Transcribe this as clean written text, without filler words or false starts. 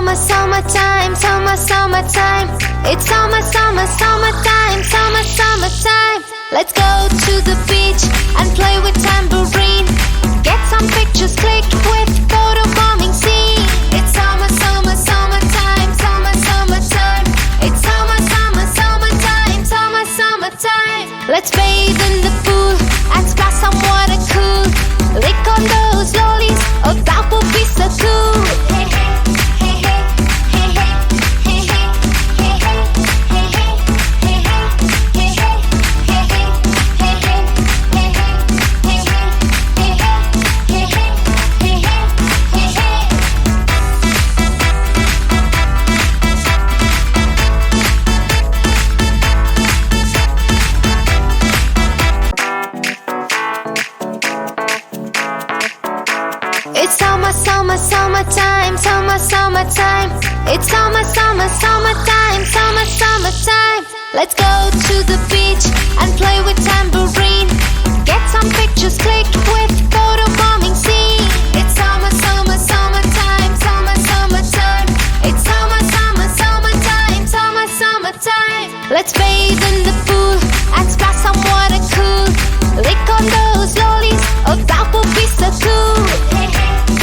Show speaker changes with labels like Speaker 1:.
Speaker 1: summertime, summertime. It's summertime, summertime. Let's go to the beach and play with tambourine. Get some pictures clicked with photo bombing scene. It's summertime, summertime. It's summertime. Let's bathe in the pool and splash some water cool. Lick on those lollies, oh that would be so cool. Hey, hey. It's summertime, summertime. It's summertime. Let's go to the beach and play with tambourine. Get some pictures clicked with photo bombing scene. It's summertime, summertime. It's summertime. Let's bathe in the pool and splash some water cool. Lick on those lollies, oh that would be so cool. Hey, hey.